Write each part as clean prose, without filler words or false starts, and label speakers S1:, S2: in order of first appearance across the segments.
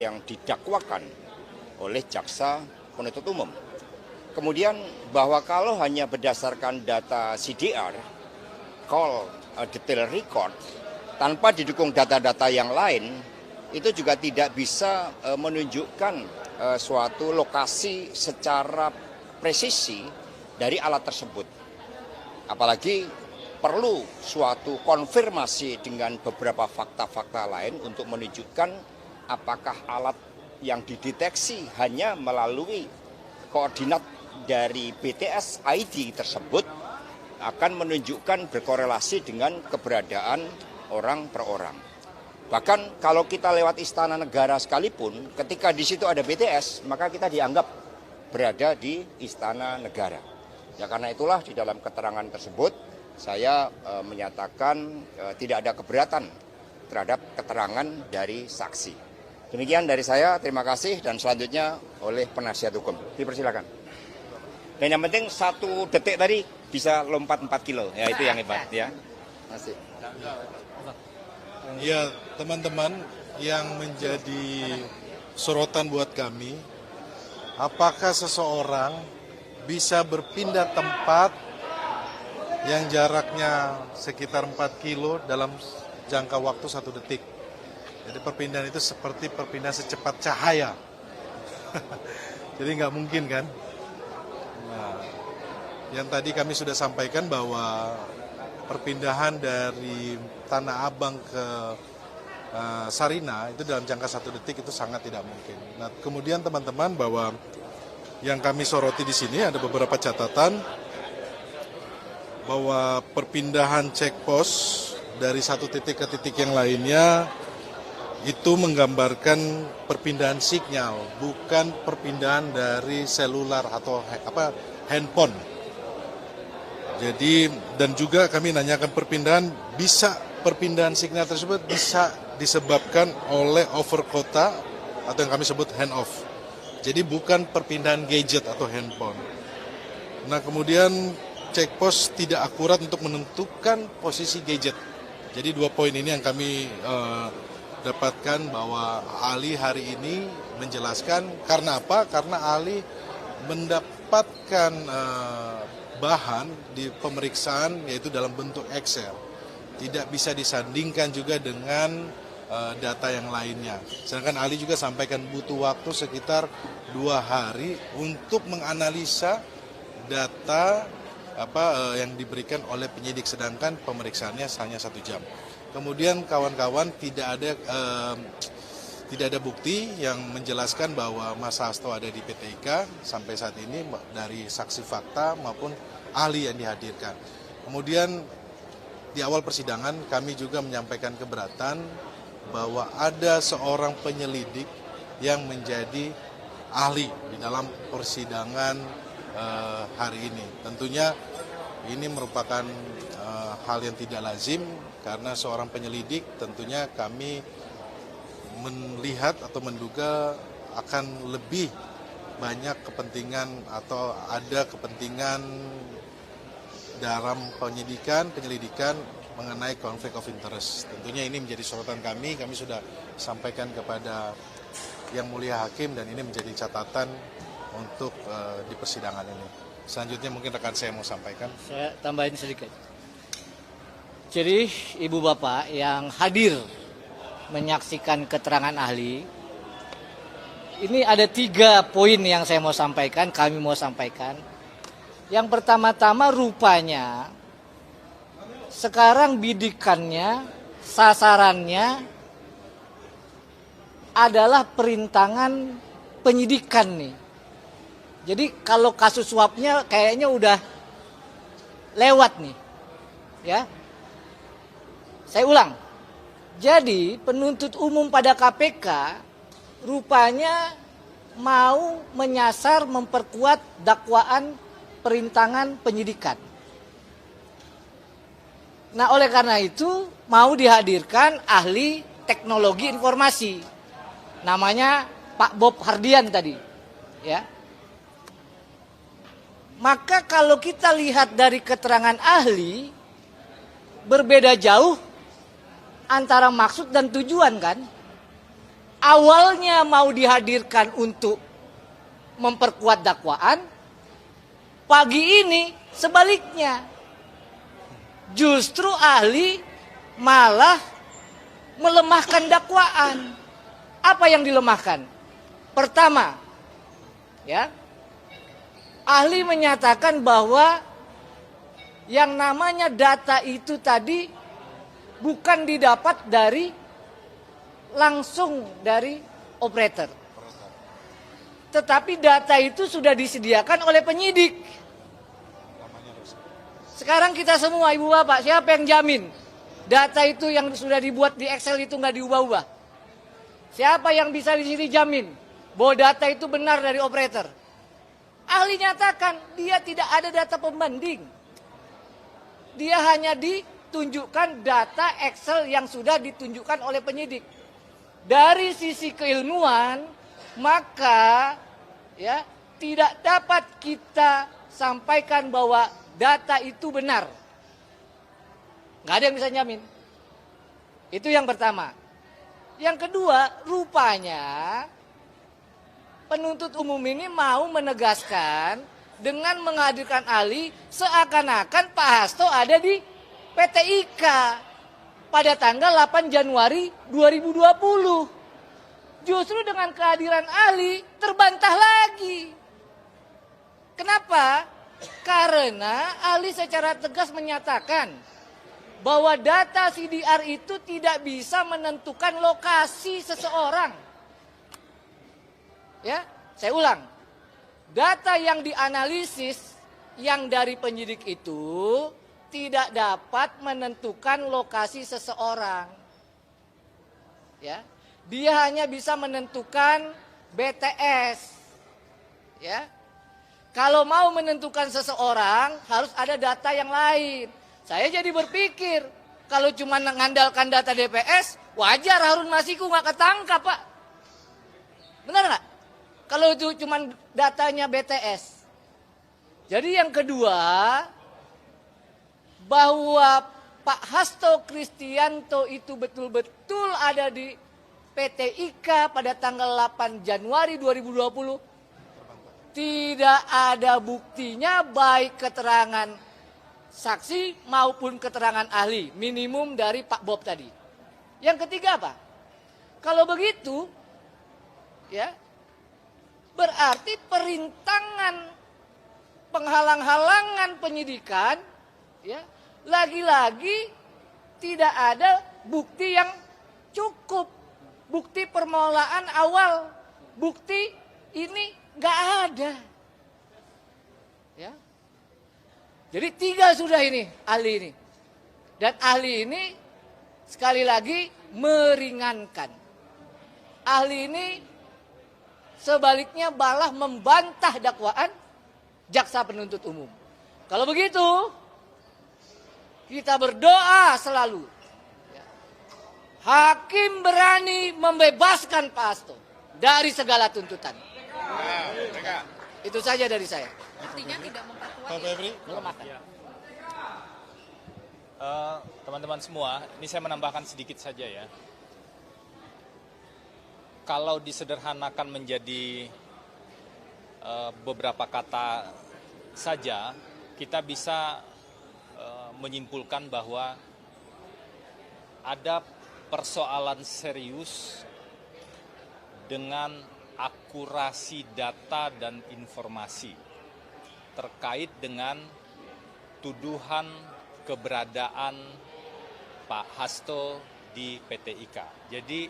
S1: yang didakwakan oleh jaksa penuntut umum. Kemudian bahwa kalau hanya berdasarkan data CDR, call detail record, tanpa didukung data-data yang lain, itu juga tidak bisa menunjukkan suatu lokasi secara presisi dari alat tersebut. Apalagi perlu suatu konfirmasi dengan beberapa fakta-fakta lain untuk menunjukkan apakah alat yang dideteksi hanya melalui koordinat dari BTS ID tersebut akan menunjukkan berkorelasi dengan keberadaan orang per orang. Bahkan kalau kita lewat Istana Negara sekalipun, ketika di situ ada BTS, maka kita dianggap berada di Istana Negara. Ya karena itulah di dalam keterangan tersebut saya menyatakan tidak ada keberatan terhadap keterangan dari saksi. Demikian dari saya, terima kasih, dan selanjutnya oleh penasihat hukum. Dipersilakan. Dan yang penting 1 detik tadi bisa lompat 4 kilo, ya itu yang hebat ya. Masih.
S2: Ya, teman-teman, yang menjadi sorotan buat kami, apakah seseorang bisa berpindah tempat yang jaraknya sekitar 4 kilo dalam jangka waktu 1 detik. Jadi perpindahan itu seperti perpindahan secepat cahaya. Jadi nggak mungkin kan? Nah, yang tadi kami sudah sampaikan bahwa perpindahan dari Tanah Abang ke Sarina itu dalam jangka 1 detik itu sangat tidak mungkin. Nah, kemudian teman-teman bahwa yang kami soroti di sini ada beberapa catatan bahwa perpindahan cek pos dari 1 titik ke titik yang lainnya itu menggambarkan perpindahan sinyal, bukan perpindahan dari selular atau handphone. Jadi, dan juga kami nanyakan perpindahan sinyal tersebut bisa disebabkan oleh over quota atau yang kami sebut hand off. Jadi bukan perpindahan gadget atau handphone. Nah, kemudian cek pos tidak akurat untuk menentukan posisi gadget. Jadi 2 poin ini yang kami dapatkan bahwa ahli hari ini menjelaskan karena apa? Karena ahli mendapatkan bahan di pemeriksaan yaitu dalam bentuk Excel. Tidak bisa disandingkan juga dengan data yang lainnya. Sedangkan ahli juga sampaikan butuh waktu sekitar 2 hari untuk menganalisa data yang diberikan oleh penyidik, sedangkan pemeriksaannya hanya 1 jam. Kemudian kawan-kawan tidak ada bukti yang menjelaskan bahwa Mas Hasto ada di PT IKA sampai saat ini dari saksi fakta maupun ahli yang dihadirkan. Kemudian di awal persidangan kami juga menyampaikan keberatan bahwa ada seorang penyelidik yang menjadi ahli di dalam persidangan hari ini. Tentunya ini merupakan hal yang tidak lazim karena seorang penyelidik tentunya kami melihat atau menduga akan lebih banyak kepentingan atau ada kepentingan dalam penyelidikan mengenai konflik of interest. Tentunya ini menjadi sorotan kami sudah sampaikan kepada Yang Mulia Hakim dan ini menjadi catatan untuk di persidangan ini. Selanjutnya mungkin rekan saya mau sampaikan.
S3: Saya tambahin sedikit. Jadi Ibu Bapak yang hadir menyaksikan keterangan ahli, ini ada 3 poin yang saya mau sampaikan, kami mau sampaikan. Yang pertama-tama rupanya sekarang bidikannya, sasarannya adalah perintangan penyidikan nih. Jadi kalau kasus suapnya kayaknya udah lewat nih. Ya. Saya ulang. Jadi penuntut umum pada KPK rupanya mau menyasar memperkuat dakwaan perintangan penyidikan. Nah, oleh karena itu mau dihadirkan ahli teknologi informasi. Namanya Pak Bob Hardian tadi. Ya. Maka kalau kita lihat dari keterangan ahli, berbeda jauh antara maksud dan tujuan kan. awalnya mau dihadirkan untuk memperkuat dakwaan, pagi ini sebaliknya. Justru ahli malah melemahkan dakwaan. Apa yang dilemahkan? Pertama, ya, ahli menyatakan bahwa yang namanya data itu tadi bukan didapat langsung dari operator. Tetapi data itu sudah disediakan oleh penyidik. Sekarang kita semua, ibu bapak, siapa yang jamin data itu yang sudah dibuat di Excel itu nggak diubah-ubah? Siapa yang bisa di sini jamin bahwa data itu benar dari operator? Ahli nyatakan dia tidak ada data pembanding. Dia hanya ditunjukkan data Excel yang sudah ditunjukkan oleh penyidik. Dari sisi keilmuan, maka ya tidak dapat kita sampaikan bahwa data itu benar. Nggak ada yang bisa nyamin. Itu yang pertama. Yang kedua, rupanya penuntut umum ini mau menegaskan dengan menghadirkan ahli seakan-akan Pak Hasto ada di PT IKA pada tanggal 8 Januari 2020. Justru dengan kehadiran ahli terbantah lagi. Kenapa? Karena ahli secara tegas menyatakan bahwa data CDR itu tidak bisa menentukan lokasi seseorang. Ya, saya ulang. Data yang dianalisis yang dari penyidik itu tidak dapat menentukan lokasi seseorang. Ya. Dia hanya bisa menentukan BTS. Ya. Kalau mau menentukan seseorang harus ada data yang lain. Saya jadi berpikir kalau cuma mengandalkan data DPS, wajar Harun Masiku nggak ketangkap, Pak. Benar nggak? Kalau itu cuma datanya BTS. Jadi yang kedua, bahwa Pak Hasto Kristianto itu betul-betul ada di PT IKA pada tanggal 8 Januari 2020. Tidak ada buktinya baik keterangan saksi maupun keterangan ahli. Minimum dari Pak Bob tadi. Yang ketiga apa? Kalau begitu, ya, berarti perintangan penghalang-halangan penyidikan, ya, lagi-lagi tidak ada bukti yang cukup. Bukti permulaan awal, bukti ini nggak ada. Ya. Jadi 3 sudah ini ahli ini. Dan ahli ini sekali lagi meringankan. Ahli ini sebaliknya malah membantah dakwaan jaksa penuntut umum. Kalau begitu, kita berdoa selalu. Hakim berani membebaskan Pak Hasto dari segala tuntutan. Itu saja dari saya.
S4: Artinya tidak memperkuat.
S2: Pak Febri?
S3: Melemahkan.
S5: Teman-teman semua, ini saya menambahkan sedikit saja ya. Kalau disederhanakan menjadi beberapa kata saja, kita bisa menyimpulkan bahwa ada persoalan serius dengan akurasi data dan informasi terkait dengan tuduhan keberadaan Pak Hasto di PT IKA. Jadi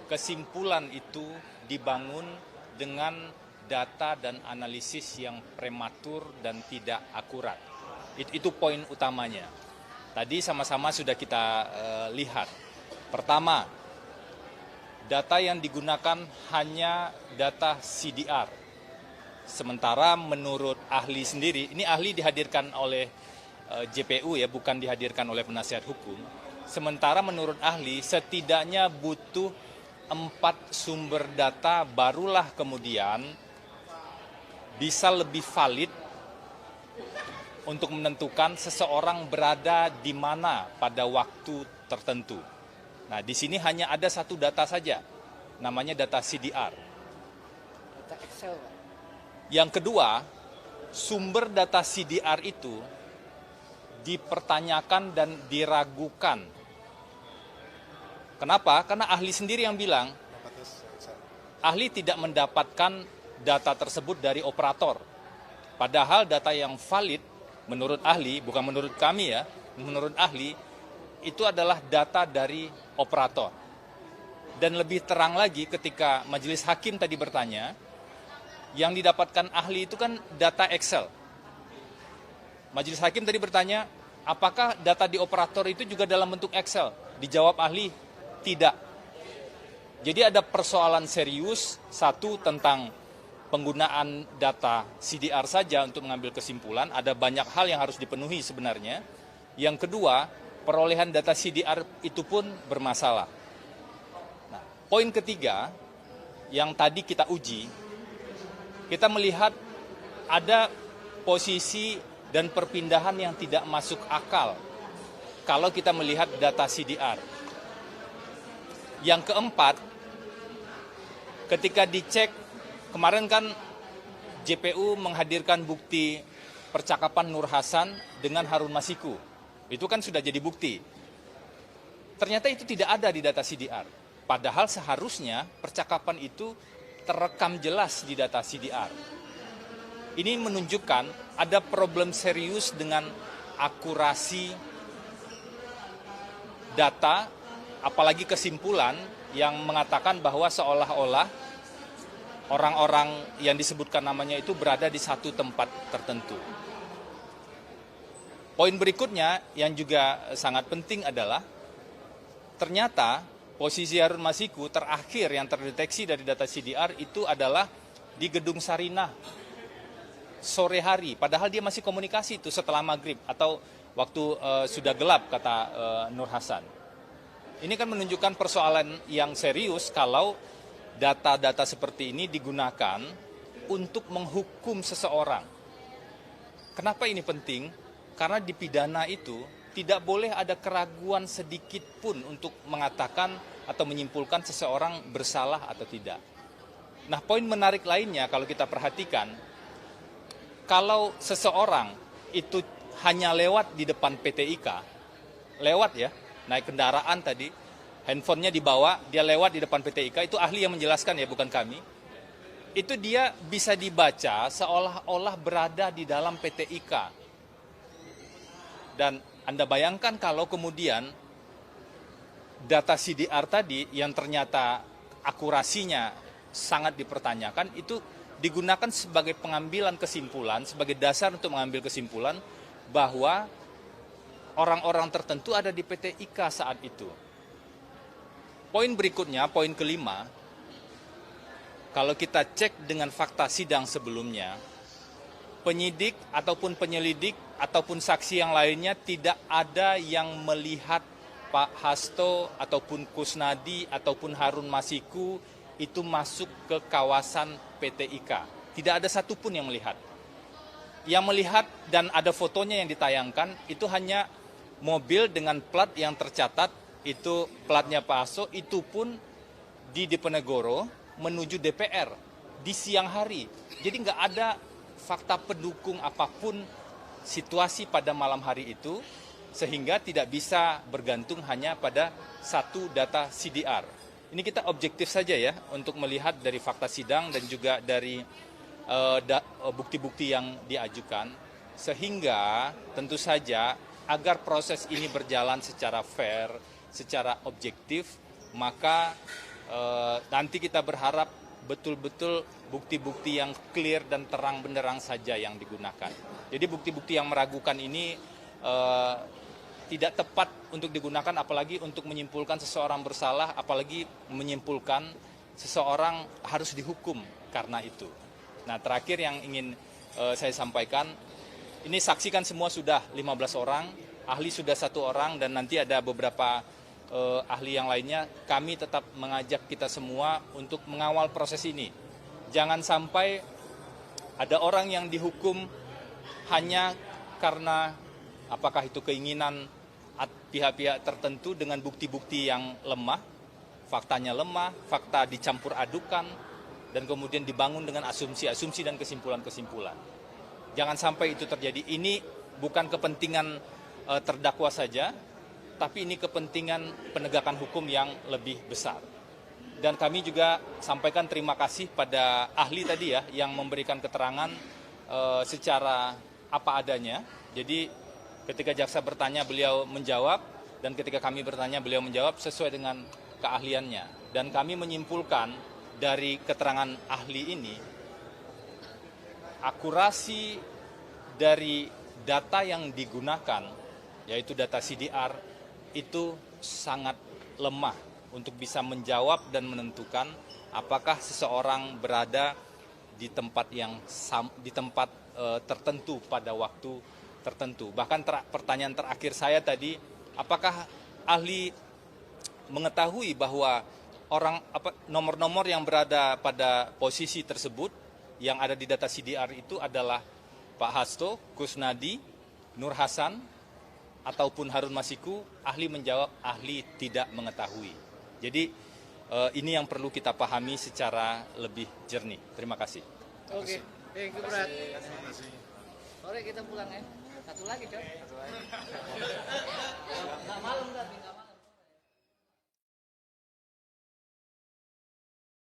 S5: kesimpulan itu dibangun dengan data dan analisis yang prematur dan tidak akurat. Itu poin utamanya. Tadi sama-sama sudah kita lihat. Pertama, data yang digunakan hanya data CDR. Sementara menurut ahli sendiri, ini ahli dihadirkan oleh JPU ya, bukan dihadirkan oleh penasihat hukum. Sementara menurut ahli setidaknya butuh 4 sumber data barulah kemudian bisa lebih valid untuk menentukan seseorang berada di mana pada waktu tertentu. Nah, di sini hanya ada 1 data saja. namanya data CDR.
S3: Data Excel, Pak.
S5: Yang kedua, sumber data CDR itu dipertanyakan dan diragukan. Kenapa? Karena ahli sendiri yang bilang, ahli tidak mendapatkan data tersebut dari operator. Padahal data yang valid, menurut ahli, bukan menurut kami ya, menurut ahli, itu adalah data dari operator. Dan lebih terang lagi ketika majelis hakim tadi bertanya, yang didapatkan ahli itu kan data Excel. Majelis hakim tadi bertanya, apakah data di operator itu juga dalam bentuk Excel? Dijawab ahli, tidak. Jadi ada persoalan serius, satu tentang penggunaan data CDR saja untuk mengambil kesimpulan, ada banyak hal yang harus dipenuhi sebenarnya. Yang kedua, perolehan data CDR itu pun bermasalah. Nah, poin ketiga yang tadi kita uji, kita melihat ada posisi dan perpindahan yang tidak masuk akal kalau kita melihat data CDR. Yang keempat, ketika dicek, kemarin kan JPU menghadirkan bukti percakapan Nur Hasan dengan Harun Masiku. Itu kan sudah jadi bukti. Ternyata itu tidak ada di data CDR. Padahal seharusnya percakapan itu terekam jelas di data CDR. Ini menunjukkan ada problem serius dengan akurasi data, apalagi kesimpulan yang mengatakan bahwa seolah-olah orang-orang yang disebutkan namanya itu berada di satu tempat tertentu. Poin berikutnya yang juga sangat penting adalah ternyata posisi Harun Masiku terakhir yang terdeteksi dari data CDR itu adalah di Gedung Sarinah sore hari. Padahal dia masih komunikasi itu setelah maghrib atau waktu sudah gelap, kata Nur Hasan. Ini kan menunjukkan persoalan yang serius kalau data-data seperti ini digunakan untuk menghukum seseorang. Kenapa ini penting? Karena di pidana itu tidak boleh ada keraguan sedikit pun untuk mengatakan atau menyimpulkan seseorang bersalah atau tidak. Nah, poin menarik lainnya kalau kita perhatikan, kalau seseorang itu hanya lewat di depan PT IKA, lewat ya, naik kendaraan tadi, handphonenya dibawa, dia lewat di depan PT IKA, itu ahli yang menjelaskan ya, bukan kami. Itu dia bisa dibaca seolah-olah berada di dalam PT IKA. Dan Anda bayangkan kalau kemudian data CDR tadi yang ternyata akurasinya sangat dipertanyakan, itu digunakan sebagai pengambilan kesimpulan, sebagai dasar untuk mengambil kesimpulan bahwa orang-orang tertentu ada di PT IKA saat itu. Poin berikutnya, poin kelima, kalau kita cek dengan fakta sidang sebelumnya, penyidik ataupun penyelidik ataupun saksi yang lainnya tidak ada yang melihat Pak Hasto ataupun Kusnadi ataupun Harun Masiku itu masuk ke kawasan PT IKA. Tidak ada satupun yang melihat. Yang melihat dan ada fotonya yang ditayangkan itu hanya mobil dengan plat yang tercatat, itu platnya Pak Hasto, itu pun di Diponegoro menuju DPR di siang hari. Jadi nggak ada fakta pendukung apapun situasi pada malam hari itu, sehingga tidak bisa bergantung hanya pada satu data CDR. Ini kita objektif saja ya untuk melihat dari fakta sidang dan juga dari bukti-bukti yang diajukan, sehingga tentu saja agar proses ini berjalan secara fair, secara objektif, maka nanti kita berharap betul-betul bukti-bukti yang clear dan terang benderang saja yang digunakan. Jadi bukti-bukti yang meragukan ini tidak tepat untuk digunakan, apalagi untuk menyimpulkan seseorang bersalah, apalagi menyimpulkan seseorang harus dihukum karena itu. Nah, terakhir yang ingin saya sampaikan, ini saksi kan semua sudah 15 orang, ahli sudah 1 orang, dan nanti ada beberapa ahli yang lainnya. Kami tetap mengajak kita semua untuk mengawal proses ini. Jangan sampai ada orang yang dihukum hanya karena apakah itu keinginan pihak-pihak tertentu dengan bukti-bukti yang lemah, faktanya lemah, fakta dicampur adukan, dan kemudian dibangun dengan asumsi-asumsi dan kesimpulan-kesimpulan. Jangan sampai itu terjadi. Ini bukan kepentingan terdakwa saja, tapi ini kepentingan penegakan hukum yang lebih besar. Dan kami juga sampaikan terima kasih pada ahli tadi ya, yang memberikan keterangan secara apa adanya. Jadi ketika jaksa bertanya beliau menjawab, dan ketika kami bertanya beliau menjawab sesuai dengan keahliannya. Dan kami menyimpulkan dari keterangan ahli ini, akurasi dari data yang digunakan, yaitu data CDR, itu sangat lemah untuk bisa menjawab dan menentukan apakah seseorang berada di tempat tertentu pada waktu tertentu. Bahkan pertanyaan terakhir saya tadi, apakah ahli mengetahui bahwa nomor-nomor yang berada pada posisi tersebut yang ada di data CDR itu adalah Pak Hasto, Kusnadi, Nur Hasan, ataupun Harun Masiku? Ahli menjawab, ahli tidak mengetahui. Jadi ini yang perlu kita pahami secara lebih jernih. Terima kasih.
S3: Oke, thank you, Brad. Sore kita pulang ya. Satu lagi, Cok. Nggak malam, nggak malam.